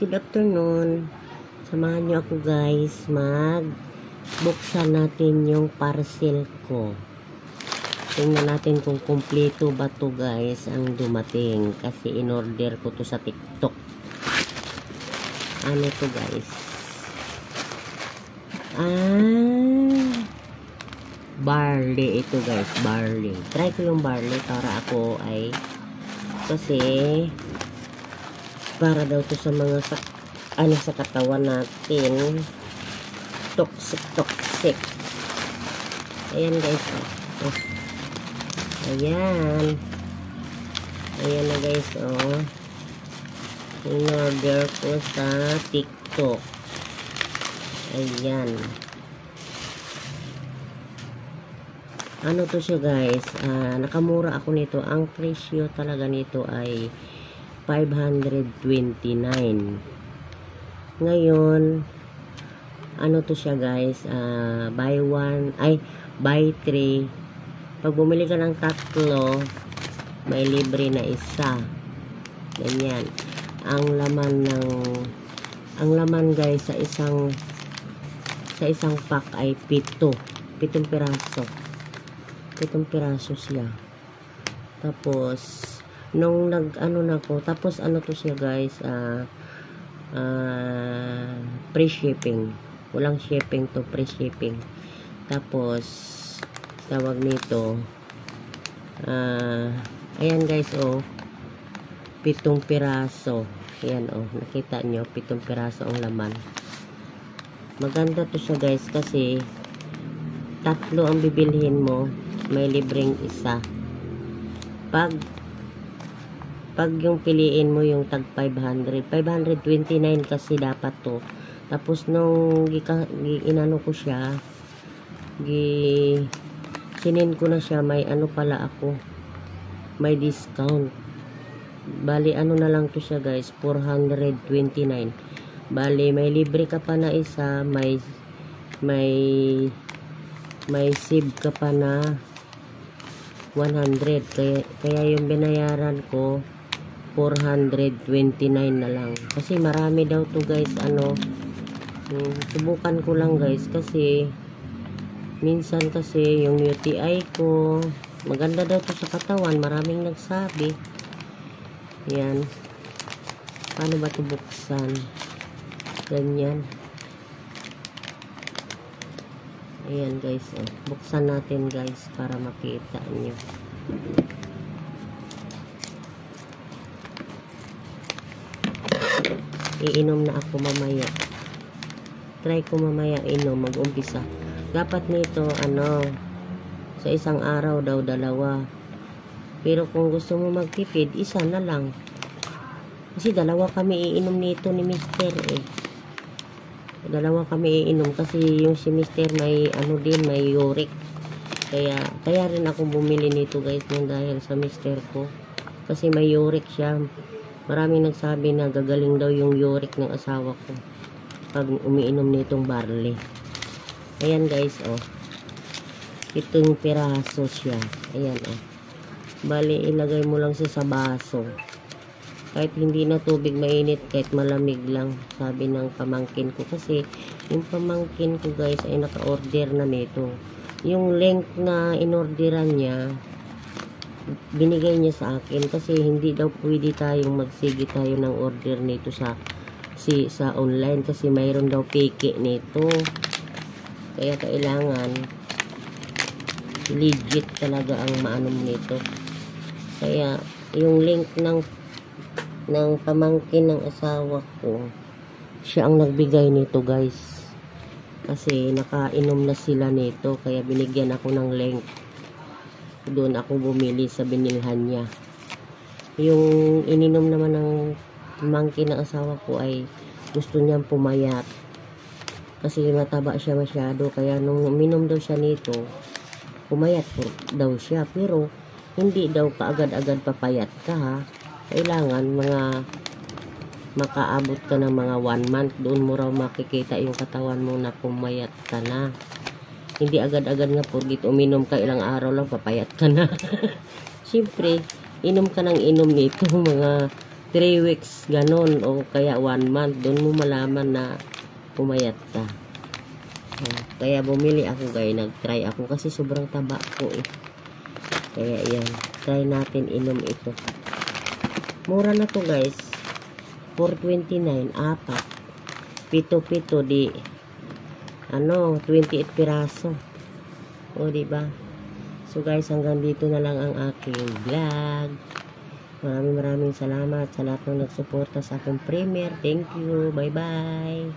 good afternoon. Samahan niyo ako guys, magbuksan natin yung parcel ko. Tingnan natin kung kumpleto ba to guys ang dumating. Kasi in-order ko to sa TikTok. Ano to guys? Barley ito guys, barley. Try ko yung barley para ako ay kasi para daw to sa mga sa katawan natin toxic. Ayan guys, ayan na guys, in-order ko sa TikTok. Ayan, ano to siya guys, nakamura ako nito. Ang presyo talaga nito ay 529. Ngayon, ano to siya guys, buy 3. Pag bumili ka ng tatlo, may libre na isa. Ganyan. Ang laman guys sa isang pack ay 7 piraso. 7 piraso siya. Tapos nung tapos ano to siya guys, free shipping. Walang shipping to, free shipping. Tapos tawag nito, ayan guys, 7 piraso. Ayan, nakita nyo, 7 piraso ang laman. Maganda to siya guys kasi tatlo ang bibilhin mo, may libreng isa. Pag yung piliin mo yung tag 529 kasi dapat to. Tapos nung inano ko siya, sinin ko na siya, may pala ako, may discount. Bali na lang to siya guys, 429. Bali may libre ka pa na isa, may save ka pa na 100. Kaya yung binayaran ko 429 na lang. Kasi marami daw to guys, subukan ko lang guys kasi minsan kasi yung UTI ko maganda daw to sa katawan, maraming nagsabi. Yan, paano ba to buksan? Ganyan. Ayan guys, buksan natin guys para makita nyo. Iinom na ako mamaya. Try ko mamaya mag-umpisa. Dapat nito sa isang araw daw 2. Pero kung gusto mo magtipid, isa na lang. Kasi 2 kami iinom nito ni Mister 2 kami iinom kasi yung si Mister may may uric. Kaya rin ako bumili nito guys dahil sa Mister ko. Kasi may uric siya. Maraming nagsabi na gagaling daw yung uric ng asawa ko pag umiinom nitong barley. Ayan guys, 7 piraso siya. Ayan, bali ilagay mo lang siya sa baso. Kahit hindi na tubig mainit, kahit malamig lang, sabi ng pamangkin ko. Kasi yung pamangkin ko guys ay naka-order na nito. Yung link na inorderan niya, binigay niya sa akin kasi hindi daw pwede tayong magsigi tayo ng order nito sa online kasi mayroon daw peke nito. Kaya kailangan legit talaga ang maanom nito. Kaya yung link ng pamangkin ng asawa ko, siya ang nagbigay nito guys. Kasi nakainom na sila nito kaya binigyan ako ng link. Doon ako bumili sa binilhan niya. Yung ininom naman ng pamangkin ng asawa ko ay gusto niyang pumayat. Kasi mataba siya masyado. Kaya nung uminom daw siya nito, pumayat daw siya. Pero hindi daw kaagad-agad papayat ka ha. Kailangan makaabot ka ng mga 1 month. Doon mo raw makikita yung katawan mo na pumayat ka na. Hindi agad-agad nga porgit uminom ka ilang araw lang papayat ka na. Siyempre, inom ka ng inom nito mga 3 weeks, ganun, o kaya 1 month, doon mo malaman na pumayat ka. Kaya bumili ako guys, nag-try ako kasi sobrang taba ko eh. Kaya yan, try natin inom ito. Mura na to guys, $4.29, apat. Pito-pito di, 28 piraso. O diba? So guys, hanggang dito na lang ang aking vlog. Maraming salamat sa lahat ng nagsuporta sa aking premiere. Thank you. Bye-bye.